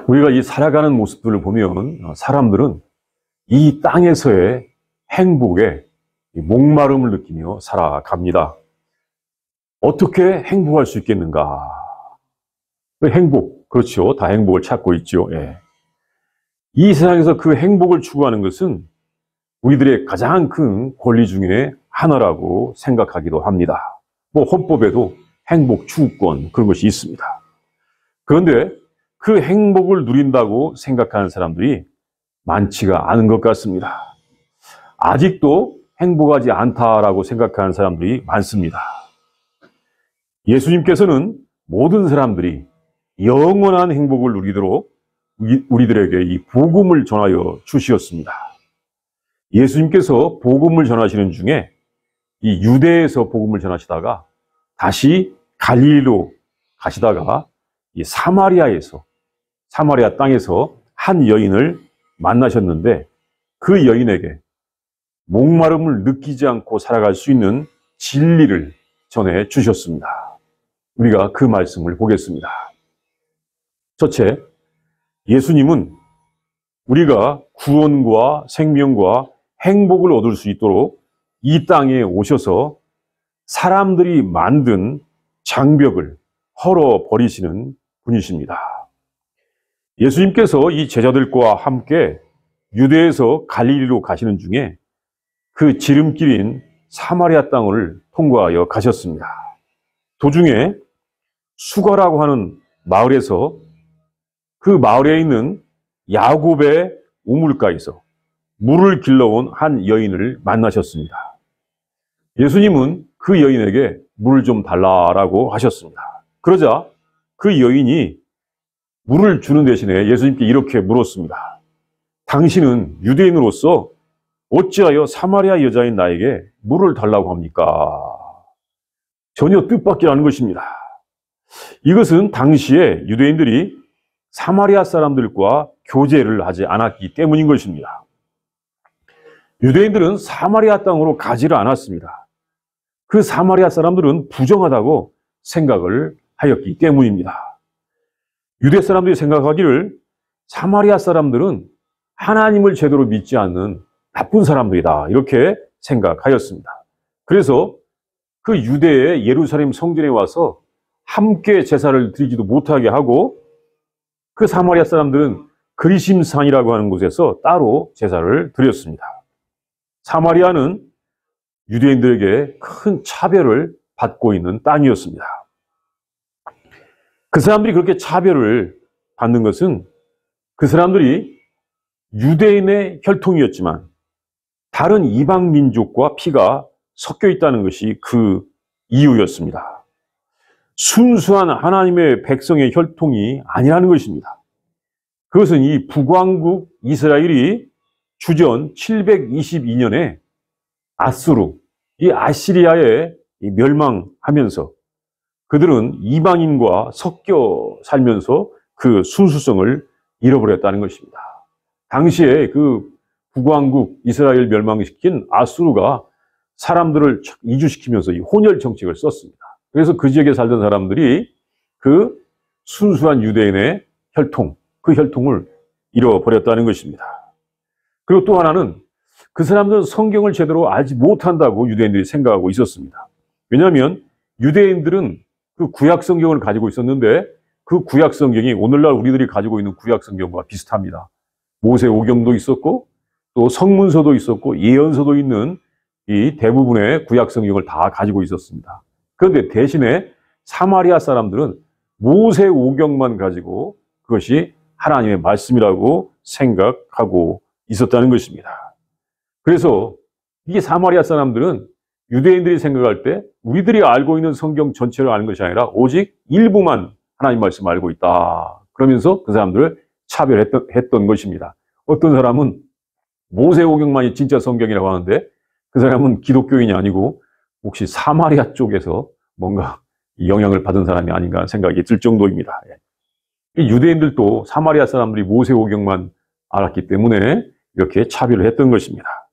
우리가 이 살아가는 모습들을 보면 사람들은 이 땅에서의 행복에 목마름을 느끼며 살아갑니다. 어떻게 행복할 수 있겠는가? 행복, 그렇죠. 다 행복을 찾고 있죠. 예. 이 세상에서 그 행복을 추구하는 것은 우리들의 가장 큰 권리 중에 하나라고 생각하기도 합니다. 헌법에도 행복 추구권 그런 것이 있습니다. 그런데 그 행복을 누린다고 생각하는 사람들이 많지가 않은 것 같습니다. 아직도 행복하지 않다라고 생각하는 사람들이 많습니다. 예수님께서는 모든 사람들이 영원한 행복을 누리도록 우리들에게 이 복음을 전하여 주시었습니다. 예수님께서 복음을 전하시는 중에 이 유대에서 복음을 전하시다가 다시 갈릴리로 가시다가 이 사마리아 땅에서 한 여인을 만나셨는데 그 여인에게 목마름을 느끼지 않고 살아갈 수 있는 진리를 전해 주셨습니다. 우리가 그 말씀을 보겠습니다. 첫째, 예수님은 우리가 구원과 생명과 행복을 얻을 수 있도록 이 땅에 오셔서 사람들이 만든 장벽을 헐어버리시는 분이십니다. 예수님께서 이 제자들과 함께 유대에서 갈릴리로 가시는 중에 그 지름길인 사마리아 땅을 통과하여 가셨습니다. 도중에 수가라고 하는 마을에서 그 마을에 있는 야곱의 우물가에서 물을 길러온 한 여인을 만나셨습니다. 예수님은 그 여인에게 물을 좀 달라라고 하셨습니다. 그러자 그 여인이 물을 주는 대신에 예수님께 이렇게 물었습니다. 당신은 유대인으로서 어찌하여 사마리아 여자인 나에게 물을 달라고 합니까? 전혀 뜻밖의 아닌 것입니다. 이것은 당시에 유대인들이 사마리아 사람들과 교제를 하지 않았기 때문인 것입니다. 유대인들은 사마리아 땅으로 가지를 않았습니다. 그 사마리아 사람들은 부정하다고 생각을 하였기 때문입니다. 유대 사람들이 생각하기를 사마리아 사람들은 하나님을 제대로 믿지 않는 나쁜 사람들이다 이렇게 생각하였습니다. 그래서 그 유대의 예루살렘 성전에 와서 함께 제사를 드리지도 못하게 하고 그 사마리아 사람들은 그리심산이라고 하는 곳에서 따로 제사를 드렸습니다. 사마리아는 유대인들에게 큰 차별을 받고 있는 땅이었습니다. 그 사람들이 그렇게 차별을 받는 것은 그 사람들이 유대인의 혈통이었지만 다른 이방 민족과 피가 섞여 있다는 것이 그 이유였습니다. 순수한 하나님의 백성의 혈통이 아니라는 것입니다. 그것은 이 북왕국 이스라엘이 주전 722년에 아수르, 이 아시리아에 멸망하면서 그들은 이방인과 섞여 살면서 그 순수성을 잃어버렸다는 것입니다. 당시에 그 북왕국 이스라엘 멸망시킨 아수르가 사람들을 이주시키면서 이 혼혈 정책을 썼습니다. 그래서 그 지역에 살던 사람들이 그 순수한 유대인의 혈통, 그 혈통을 잃어버렸다는 것입니다. 그리고 또 하나는 그 사람들은 성경을 제대로 알지 못한다고 유대인들이 생각하고 있었습니다. 왜냐하면 유대인들은 그 구약 성경을 가지고 있었는데 그 구약 성경이 오늘날 우리들이 가지고 있는 구약 성경과 비슷합니다. 모세오경도 있었고 또 성문서도 있었고 예언서도 있는 이 대부분의 구약 성경을 다 가지고 있었습니다. 그런데 대신에 사마리아 사람들은 모세오경만 가지고 그것이 하나님의 말씀이라고 생각하고 있었다는 것입니다. 그래서 이게 사마리아 사람들은 유대인들이 생각할 때 우리들이 알고 있는 성경 전체를 아는 것이 아니라 오직 일부만 하나님 말씀을 알고 있다. 그러면서 그 사람들을 차별했던 것입니다. 어떤 사람은 모세오경만이 진짜 성경이라고 하는데 그 사람은 기독교인이 아니고 혹시 사마리아 쪽에서 뭔가 영향을 받은 사람이 아닌가 생각이 들 정도입니다. 유대인들도 사마리아 사람들이 모세오경만 알았기 때문에 이렇게 차별을 했던 것입니다.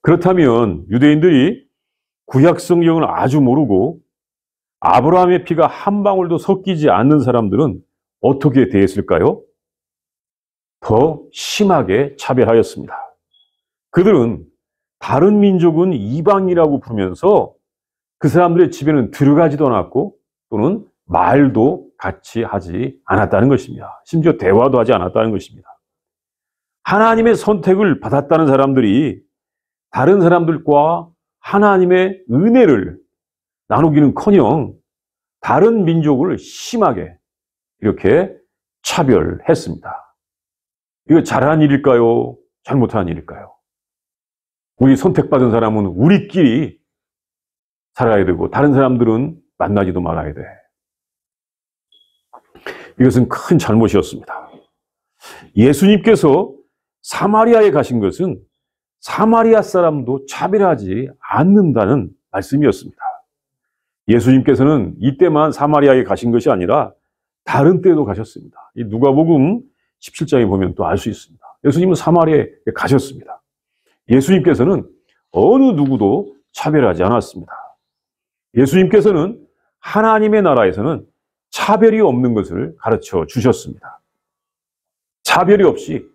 그렇다면 유대인들이 구약 성경을 아주 모르고 아브라함의 피가 한 방울도 섞이지 않는 사람들은 어떻게 대했을까요? 더 심하게 차별하였습니다. 그들은 다른 민족은 이방이라고 부르면서 그 사람들의 집에는 들어가지도 않았고 또는 말도 같이 하지 않았다는 것입니다. 심지어 대화도 하지 않았다는 것입니다. 하나님의 선택을 받았다는 사람들이 다른 사람들과 하나님의 은혜를 나누기는커녕 다른 민족을 심하게 이렇게 차별했습니다. 이거 잘한 일일까요? 잘못한 일일까요? 우리 선택받은 사람은 우리끼리 살아야 되고 다른 사람들은 만나지도 말아야 돼. 이것은 큰 잘못이었습니다. 예수님께서 사마리아에 가신 것은 사마리아 사람도 차별하지 않는다는 말씀이었습니다. 예수님께서는 이때만 사마리아에 가신 것이 아니라 다른 때도 가셨습니다. 이 누가복음 17장에 보면 또 알 수 있습니다. 예수님은 사마리아에 가셨습니다. 예수님께서는 어느 누구도 차별하지 않았습니다. 예수님께서는 하나님의 나라에서는 차별이 없는 것을 가르쳐 주셨습니다. 차별이 없이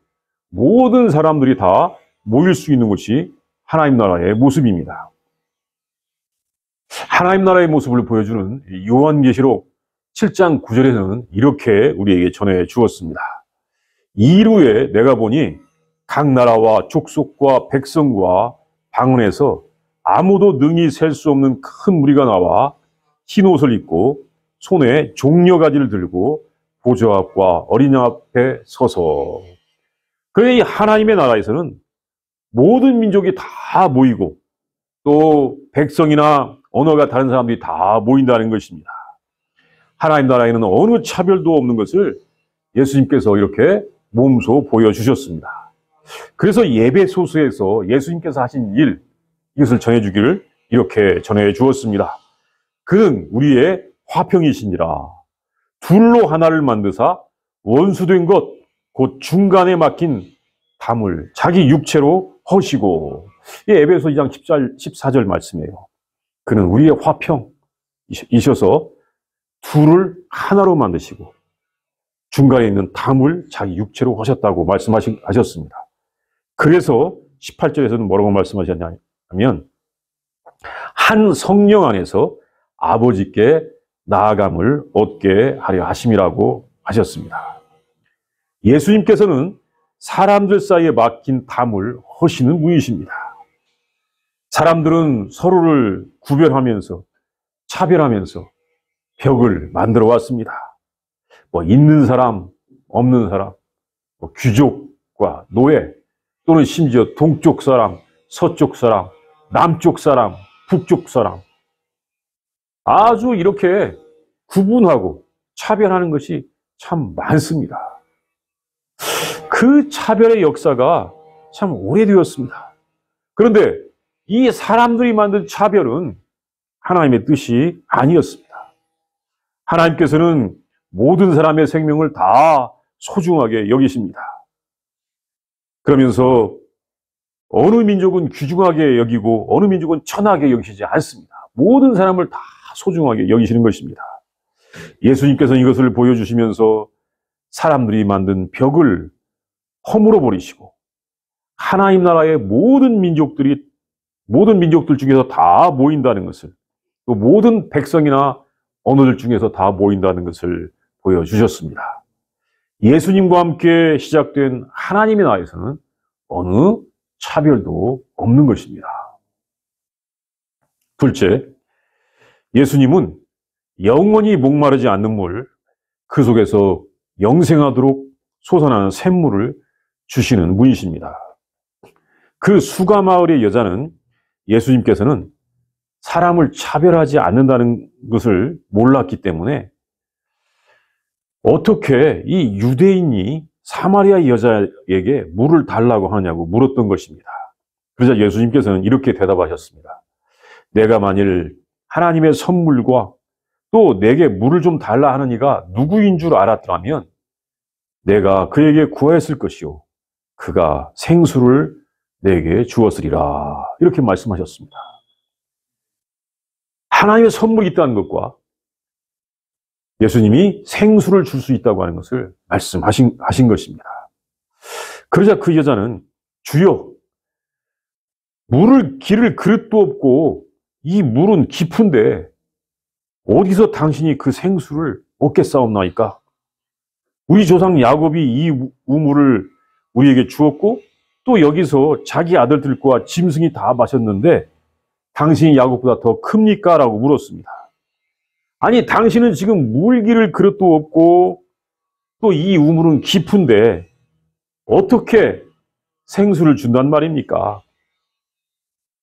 모든 사람들이 다 모일 수 있는 것이 하나님 나라의 모습입니다. 하나님 나라의 모습을 보여주는 요한계시록 7장 9절에서는 이렇게 우리에게 전해 주었습니다. 이루에 내가 보니 각 나라와 족속과 백성과 방언에서 아무도 능히 셀 수 없는 큰 무리가 나와 흰 옷을 입고 손에 종려가지를 들고 보좌 앞과 어린 양 앞에 서서. 그래, 이 하나님의 나라에서는 모든 민족이 다 모이고 또 백성이나 언어가 다른 사람들이 다 모인다는 것입니다. 하나님 나라에는 어느 차별도 없는 것을 예수님께서 이렇게 몸소 보여주셨습니다. 그래서 예배소서에서 예수님께서 하신 일, 이것을 전해주기를 이렇게 전해주었습니다. 그는 우리의 화평이시니라. 둘로 하나를 만드사 원수된 것, 곧 중간에 막힌 담을 자기 육체로 허시고. 이 에베소 2장 14절 말씀이에요. 그는 우리의 화평이셔서 둘을 하나로 만드시고 중간에 있는 담을 자기 육체로 하셨다고 말씀하셨습니다. 그래서 18절에서는 뭐라고 말씀하셨냐면 한 성령 안에서 아버지께 나아감을 얻게 하려 하심이라고 하셨습니다. 예수님께서는 사람들 사이에 막힌 담을 허시는 분이십니다. 사람들은 서로를 구별하면서 차별하면서 벽을 만들어 왔습니다. 있는 사람, 없는 사람, 귀족과 노예, 또는 심지어 동쪽 사람, 서쪽 사람, 남쪽 사람, 북쪽 사람. 아주 이렇게 구분하고 차별하는 것이 참 많습니다. 그 차별의 역사가 참 오래되었습니다. 그런데 이 사람들이 만든 차별은 하나님의 뜻이 아니었습니다. 하나님께서는 모든 사람의 생명을 다 소중하게 여기십니다. 그러면서 어느 민족은 귀중하게 여기고 어느 민족은 천하게 여기시지 않습니다. 모든 사람을 다 소중하게 여기시는 것입니다. 예수님께서는 이것을 보여주시면서 사람들이 만든 벽을 허물어 버리시고 하나님 나라의 모든 민족들 중에서 다 모인다는 것을, 또 모든 백성이나 언어들 중에서 다 모인다는 것을 보여주셨습니다. 예수님과 함께 시작된 하나님의 나라에서는 어느 차별도 없는 것입니다. 둘째, 예수님은 영원히 목마르지 않는 물, 그 속에서 영생하도록 솟아나는 샘물을 주시는 분이십니다. 그 수가마을의 여자는 예수님께서는 사람을 차별하지 않는다는 것을 몰랐기 때문에 어떻게 이 유대인이 사마리아 여자에게 물을 달라고 하냐고 물었던 것입니다. 그러자 예수님께서는 이렇게 대답하셨습니다. 내가 만일 하나님의 선물과 또 내게 물을 좀 달라 하는 이가 누구인 줄 알았더라면 내가 그에게 구하였을 것이요 그가 생수를 내게 주었으리라. 이렇게 말씀하셨습니다. 하나님의 선물이 있다는 것과 예수님이 생수를 줄 수 있다고 하는 것을 말씀하신 것입니다. 그러자 그 여자는 주여, 물을 기를 그릇도 없고 이 물은 깊은데 어디서 당신이 그 생수를 얻겠사옵나이까? 우리 조상 야곱이 이 우물을 우리에게 주었고 또 여기서 자기 아들들과 짐승이 다 마셨는데 당신이 야곱보다 더 큽니까? 라고 물었습니다. 아니, 당신은 지금 물 기를 그릇도 없고 또 이 우물은 깊은데 어떻게 생수를 준단 말입니까?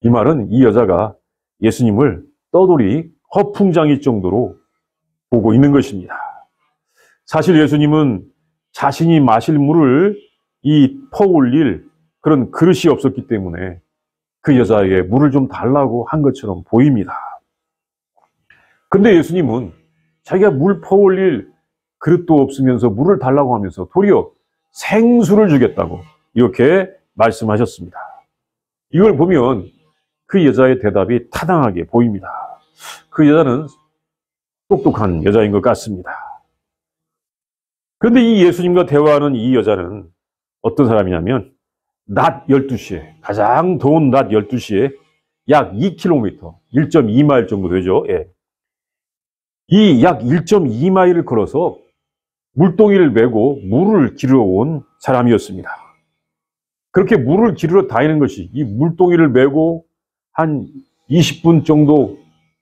이 말은 이 여자가 예수님을 떠돌이 허풍장일 정도로 보고 있는 것입니다. 사실 예수님은 자신이 마실 물을 이 퍼올릴 그런 그릇이 없었기 때문에 그 여자에게 물을 좀 달라고 한 것처럼 보입니다. 근데 예수님은 자기가 물 퍼올릴 그릇도 없으면서 물을 달라고 하면서 도리어 생수를 주겠다고 이렇게 말씀하셨습니다. 이걸 보면 그 여자의 대답이 타당하게 보입니다. 그 여자는 똑똑한 여자인 것 같습니다. 그런데 이 예수님과 대화하는 이 여자는 어떤 사람이냐면 낮 12시에, 가장 더운 낮 12시에 약 2km, 1.2마일 정도 되죠. 예. 이 약 1.2마일을 걸어서 물동이를 메고 물을 기르러 온 사람이었습니다. 그렇게 물을 기르러 다니는 것이 이 물동이를 메고 한 20분 정도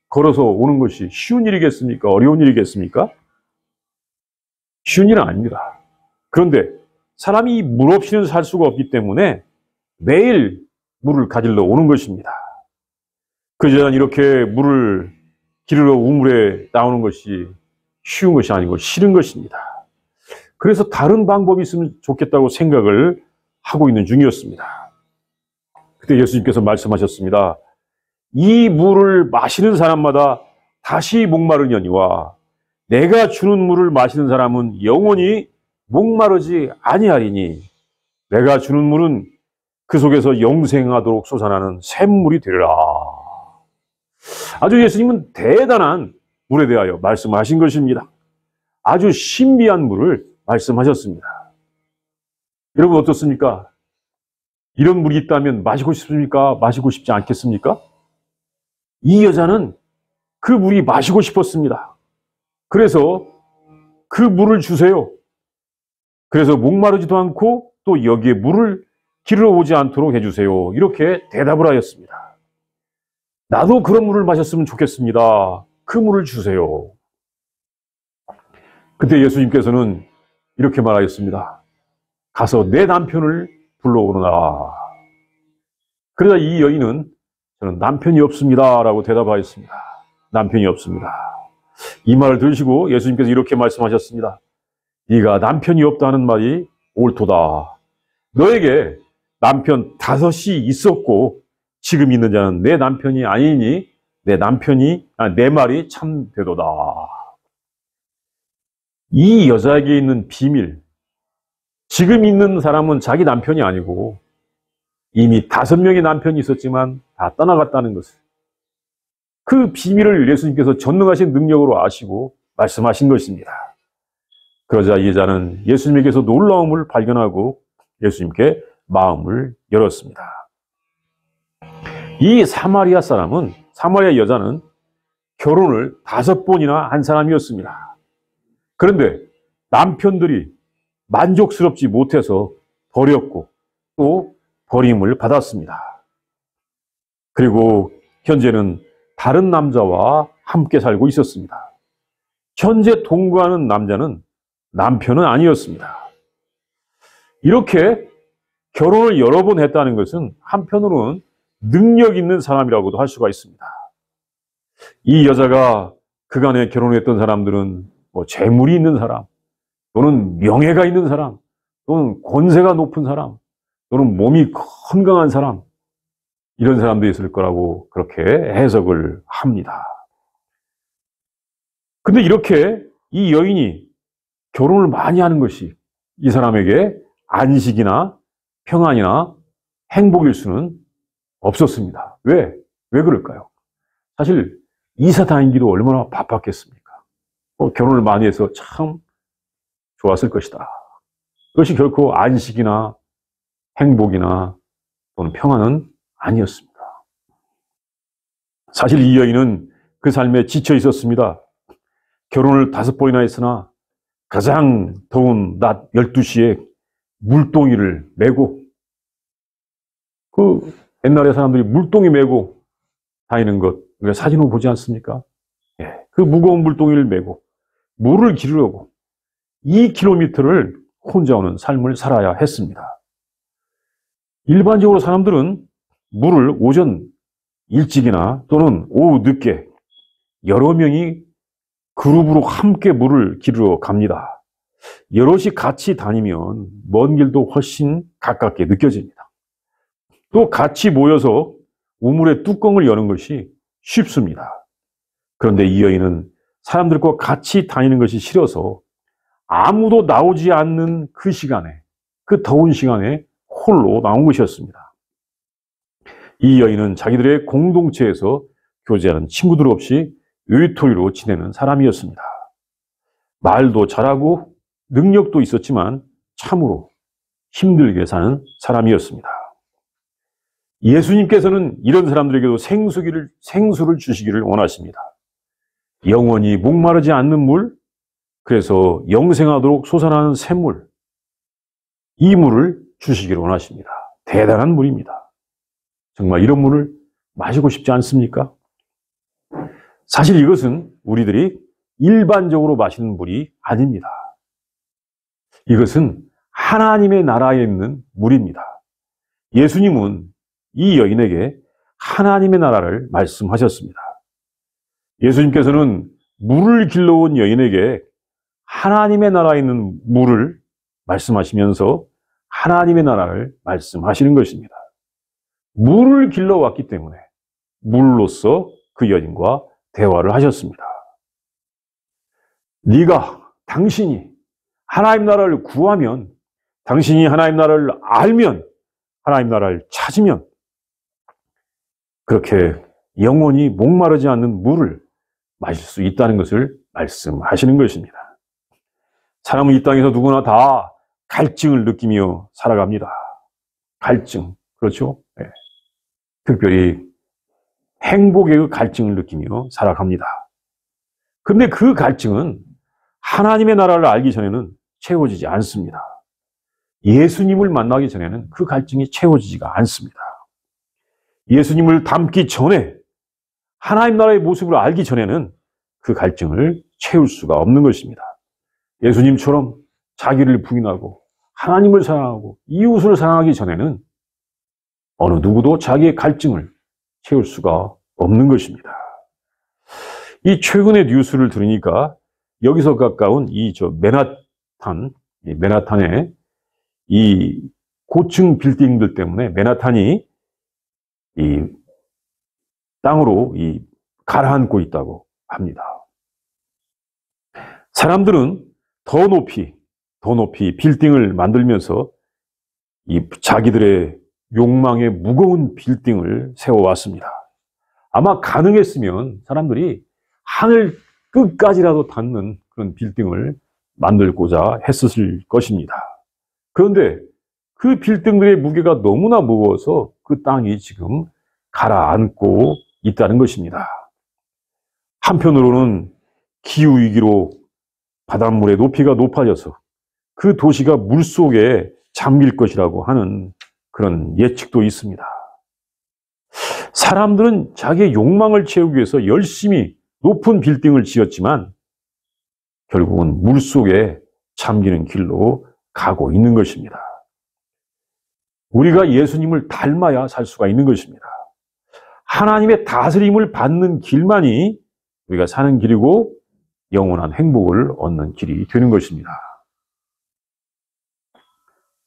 걸어서 오는 것이 쉬운 일이겠습니까? 어려운 일이겠습니까? 쉬운 일은 아닙니다. 그런데 사람이 물 없이는 살 수가 없기 때문에 매일 물을 가지러 오는 것입니다. 그 여자는 이렇게 물을 기르러 우물에 나오는 것이 쉬운 것이 아니고 싫은 것입니다. 그래서 다른 방법이 있으면 좋겠다고 생각을 하고 있는 중이었습니다. 그때 예수님께서 말씀하셨습니다. 이 물을 마시는 사람마다 다시 목마르려니와 내가 주는 물을 마시는 사람은 영원히 목마르지 아니하리니 내가 주는 물은 그 속에서 영생하도록 솟아나는 샘물이 되리라. 아주 예수님은 대단한 물에 대하여 말씀하신 것입니다. 아주 신비한 물을 말씀하셨습니다. 여러분 어떻습니까? 이런 물이 있다면 마시고 싶습니까? 마시고 싶지 않겠습니까? 이 여자는 그 물이 마시고 싶었습니다. 그래서 그 물을 주세요. 그래서 목마르지도 않고 또 여기에 물을 기르러 오지 않도록 해주세요. 이렇게 대답을 하였습니다. 나도 그런 물을 마셨으면 좋겠습니다. 그 물을 주세요. 그때 예수님께서는 이렇게 말하였습니다. 가서 내 남편을 불러오너라. 그러자 이 여인은 저는 남편이 없습니다. 라고 대답하였습니다. 남편이 없습니다. 이 말을 들으시고 예수님께서 이렇게 말씀하셨습니다. 네가 남편이 없다는 말이 옳도다. 너에게 남편 5이 있었고 지금 있는 자는 내 남편이 아니니 내 말이 참되도다. 이 여자에게 있는 비밀, 지금 있는 사람은 자기 남편이 아니고 이미 5명의 남편이 있었지만 다 떠나갔다는 것을, 그 비밀을 예수님께서 전능하신 능력으로 아시고 말씀하신 것입니다. 그러자 이 여자는 예수님에게서 놀라움을 발견하고 예수님께 마음을 열었습니다. 이 사마리아 여자는 결혼을 5번이나 한 사람이었습니다. 그런데 남편들이 만족스럽지 못해서 버렸고 또 버림을 받았습니다. 그리고 현재는 다른 남자와 함께 살고 있었습니다. 현재 동거하는 남자는 남편은 아니었습니다. 이렇게 결혼을 여러 번 했다는 것은 한편으로는 능력 있는 사람이라고도 할 수가 있습니다. 이 여자가 그간에 결혼했던 사람들은 재물이 있는 사람, 또는 명예가 있는 사람, 또는 권세가 높은 사람, 또는 몸이 건강한 사람, 이런 사람도 있을 거라고 그렇게 해석을 합니다. 근데 이렇게 이 여인이 결혼을 많이 하는 것이 이 사람에게 안식이나 평안이나 행복일 수는 없었습니다. 왜 그럴까요? 사실 이사 다니기도 얼마나 바빴겠습니까? 결혼을 많이 해서 참 좋았을 것이다. 그것이 결코 안식이나 행복이나 또는 평안은 아니었습니다. 사실 이 여인은 그 삶에 지쳐 있었습니다. 결혼을 5번이나 했으나 가장 더운 낮 12시에 물동이를 메고, 그 옛날에 사람들이 물동이 메고 다니는 것, 우리가 사진으로 보지 않습니까? 예, 그 무거운 물동이를 메고 물을 기르려고 2km를 혼자 오는 삶을 살아야 했습니다. 일반적으로 사람들은 물을 오전 일찍이나 또는 오후 늦게 여러 명이 그룹으로 함께 물을 기르러 갑니다. 여럿이 같이 다니면 먼 길도 훨씬 가깝게 느껴집니다. 또 같이 모여서 우물의 뚜껑을 여는 것이 쉽습니다. 그런데 이 여인은 사람들과 같이 다니는 것이 싫어서 아무도 나오지 않는 그 시간에, 그 더운 시간에 홀로 나온 것이었습니다. 이 여인은 자기들의 공동체에서 교제하는 친구들 없이 외톨이로 지내는 사람이었습니다. 말도 잘하고 능력도 있었지만 참으로 힘들게 사는 사람이었습니다. 예수님께서는 이런 사람들에게도 생수를 주시기를 원하십니다. 영원히 목마르지 않는 물, 그래서 영생하도록 솟아나는 샘물, 이 물을 주시기를 원하십니다. 대단한 물입니다. 정말 이런 물을 마시고 싶지 않습니까? 사실 이것은 우리들이 일반적으로 마시는 물이 아닙니다. 이것은 하나님의 나라에 있는 물입니다. 예수님은 이 여인에게 하나님의 나라를 말씀하셨습니다. 예수님께서는 물을 길러온 여인에게 하나님의 나라에 있는 물을 말씀하시면서 하나님의 나라를 말씀하시는 것입니다. 물을 길러왔기 때문에 물로서 그 여인과 대화를 하셨습니다. 당신이 하나님 나라를 구하면, 당신이 하나님 나라를 알면, 하나님 나라를 찾으면 그렇게 영원히 목마르지 않는 물을 마실 수 있다는 것을 말씀하시는 것입니다. 사람은 이 땅에서 누구나 다 갈증을 느끼며 살아갑니다. 갈증, 그렇죠? 네. 특별히 행복의 그 갈증을 느끼며 살아갑니다. 그런데 그 갈증은 하나님의 나라를 알기 전에는 채워지지 않습니다. 예수님을 만나기 전에는 그 갈증이 채워지지가 않습니다. 예수님을 닮기 전에, 하나님 나라의 모습을 알기 전에는 그 갈증을 채울 수가 없는 것입니다. 예수님처럼 자기를 부인하고 하나님을 사랑하고 이웃을 사랑하기 전에는 어느 누구도 자기의 갈증을 채울 수가 없는 것입니다. 이 최근의 뉴스를 들으니까 여기서 가까운 맨하탄의 이 고층 빌딩들 때문에 맨하탄이 이 땅으로 가라앉고 있다고 합니다. 사람들은 더 높이 빌딩을 만들면서 자기들의 욕망의 무거운 빌딩을 세워왔습니다. 아마 가능했으면 사람들이 하늘 끝까지라도 닿는 그런 빌딩을 만들고자 했었을 것입니다. 그런데 그 빌딩들의 무게가 너무나 무거워서 그 땅이 지금 가라앉고 있다는 것입니다. 한편으로는 기후위기로 바닷물의 높이가 높아져서 그 도시가 물속에 잠길 것이라고 하는 그런 예측도 있습니다. 사람들은 자기의 욕망을 채우기 위해서 열심히 높은 빌딩을 지었지만 결국은 물속에 잠기는 길로 가고 있는 것입니다. 우리가 예수님을 닮아야 살 수가 있는 것입니다. 하나님의 다스림을 받는 길만이 우리가 사는 길이고 영원한 행복을 얻는 길이 되는 것입니다.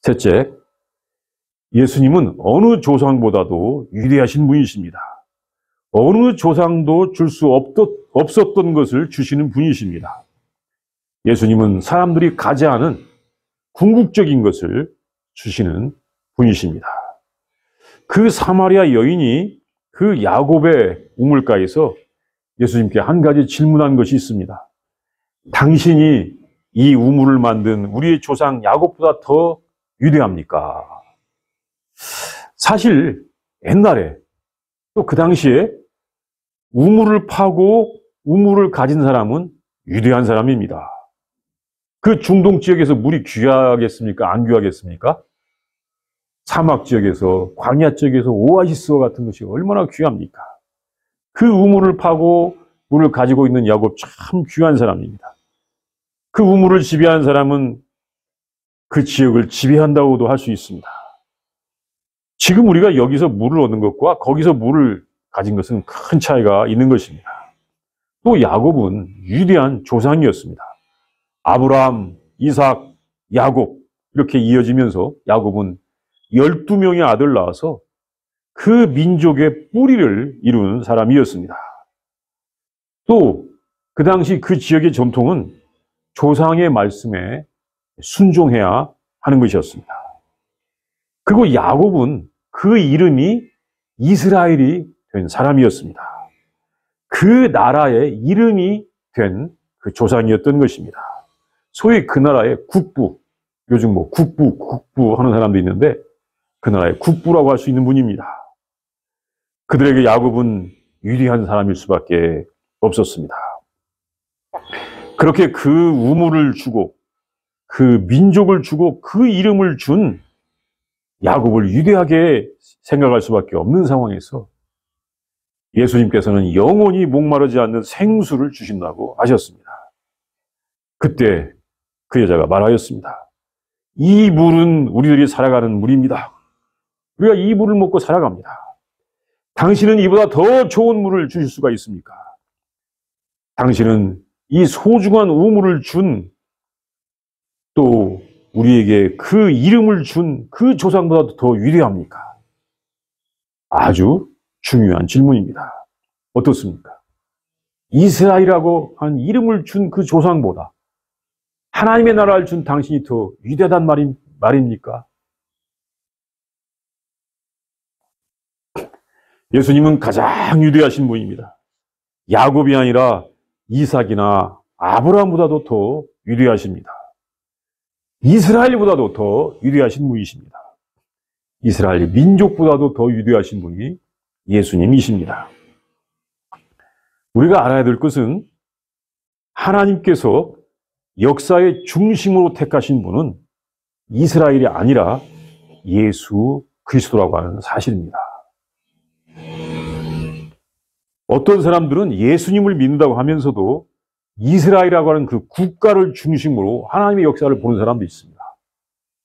셋째, 예수님은 어느 조상보다도 위대하신 분이십니다. 어느 조상도 줄 수 없었던 것을 주시는 분이십니다. 예수님은 사람들이 가지 않은 궁극적인 것을 주시는 분이십니다. 그 사마리아 여인이 그 야곱의 우물가에서 예수님께 한 가지 질문한 것이 있습니다. 당신이 이 우물을 만든 우리의 조상 야곱보다 더 위대합니까? 사실 옛날에 또 그 당시에 우물을 파고 우물을 가진 사람은 위대한 사람입니다. 그 중동 지역에서 물이 귀하겠습니까? 안 귀하겠습니까? 사막 지역에서, 광야 지역에서 오아시스와 같은 것이 얼마나 귀합니까? 그 우물을 파고 물을 가지고 있는 야곱 참 귀한 사람입니다. 그 우물을 지배한 사람은 그 지역을 지배한다고도 할 수 있습니다. 지금 우리가 여기서 물을 얻는 것과 거기서 물을 가진 것은 큰 차이가 있는 것입니다. 또 야곱은 위대한 조상이었습니다. 아브라함, 이삭, 야곱 이렇게 이어지면서 야곱은 12명의 아들 낳아서 그 민족의 뿌리를 이룬 사람이었습니다. 또 그 당시 그 지역의 전통은 조상의 말씀에 순종해야 하는 것이었습니다. 그리고 야곱은 그 이름이 이스라엘이 된 사람이었습니다. 그 나라의 이름이 된 그 조상이었던 것입니다. 소위 그 나라의 국부, 요즘 뭐 국부 하는 사람도 있는데 그 나라의 국부라고 할 수 있는 분입니다. 그들에게 야곱은 위대한 사람일 수밖에 없었습니다. 그렇게 그 우물을 주고 그 민족을 주고 그 이름을 준 야곱을 위대하게 생각할 수밖에 없는 상황에서 예수님께서는 영원히 목마르지 않는 생수를 주신다고 하셨습니다. 그때 그 여자가 말하였습니다. 이 물은 우리들이 살아가는 물입니다. 우리가 이 물을 먹고 살아갑니다. 당신은 이보다 더 좋은 물을 주실 수가 있습니까? 당신은 이 소중한 우물을 준 또 우리에게 그 이름을 준 그 조상보다 더 위대합니까? 아주 중요한 질문입니다. 어떻습니까? 이스라엘이라고 한 이름을 준 그 조상보다 하나님의 나라를 준 당신이 더 위대하단 말입니까? 예수님은 가장 위대하신 분입니다. 야곱이 아니라 이삭이나 아브라함보다도 더 위대하십니다. 이스라엘보다도 더 위대하신 분이십니다. 이스라엘 민족보다도 더 위대하신 분이 예수님이십니다. 우리가 알아야 될 것은 하나님께서 역사의 중심으로 택하신 분은 이스라엘이 아니라 예수 그리스도라고 하는 사실입니다. 어떤 사람들은 예수님을 믿는다고 하면서도 이스라엘이라고 하는 그 국가를 중심으로 하나님의 역사를 보는 사람도 있습니다.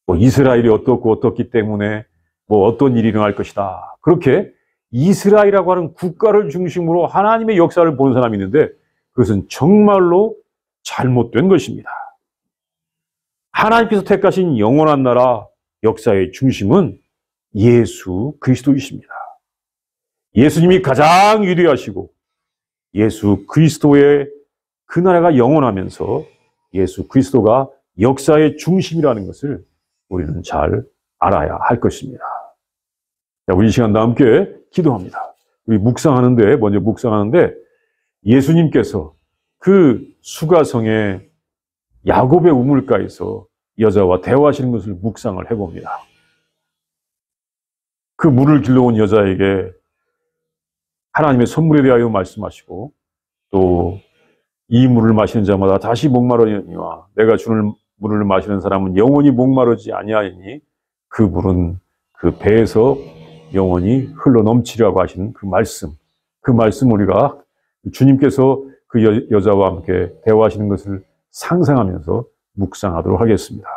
뭐 이스라엘이 어떻고 어떻기 때문에 뭐 어떤 일이 일어날 것이다. 그렇게 이스라엘이라고 하는 국가를 중심으로 하나님의 역사를 보는 사람이 있는데 그것은 정말로 잘못된 것입니다. 하나님께서 택하신 영원한 나라 역사의 중심은 예수 그리스도이십니다. 예수님이 가장 위대하시고 예수 그리스도의 그 나라가 영원하면서 예수 그리스도가 역사의 중심이라는 것을 우리는 잘 알아야 할 것입니다. 자, 우리 이 시간 다 함께 기도합니다. 우리 먼저 묵상하는데 예수님께서 그 수가성의 야곱의 우물가에서 여자와 대화하시는 것을 묵상을 해봅니다. 그 물을 길러온 여자에게 하나님의 선물에 대하여 말씀하시고 또 이 물을 마시는 자마다 다시 목마르니와 내가 주는 물을 마시는 사람은 영원히 목마르지 아니하니 그 물은 그 배에서 영원히 흘러넘치리라고 하시는 그 말씀 우리가 주님께서 그 여자와 함께 대화하시는 것을 상상하면서 묵상하도록 하겠습니다.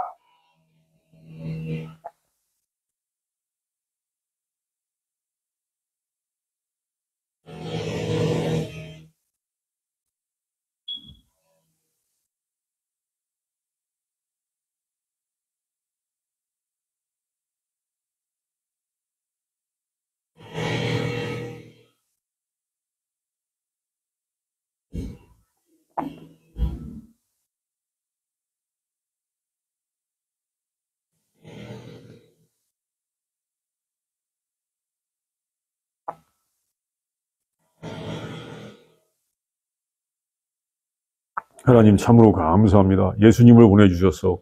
하나님 참으로 감사합니다. 예수님을 보내주셔서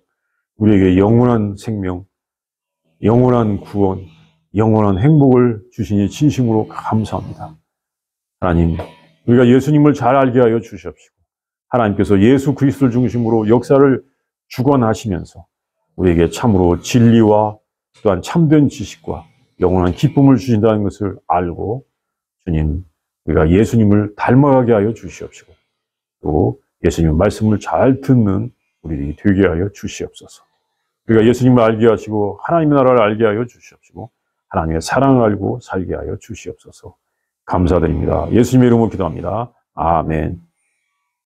우리에게 영원한 생명, 영원한 구원, 영원한 행복을 주시니 진심으로 감사합니다. 하나님, 우리가 예수님을 잘 알게 하여 주시옵시고 하나님께서 예수 그리스도를 중심으로 역사를 주관하시면서 우리에게 참으로 진리와 또한 참된 지식과 영원한 기쁨을 주신다는 것을 알고 주님, 우리가 예수님을 닮아가게 하여 주시옵시고 또 예수님의 말씀을 잘 듣는 우리들이 되게 하여 주시옵소서. 우리가 예수님을 알게 하시고 하나님의 나라를 알게 하여 주시옵시고 하나님의 사랑을 알고 살게 하여 주시옵소서. 감사드립니다. 예수님의 이름으로 기도합니다. 아멘.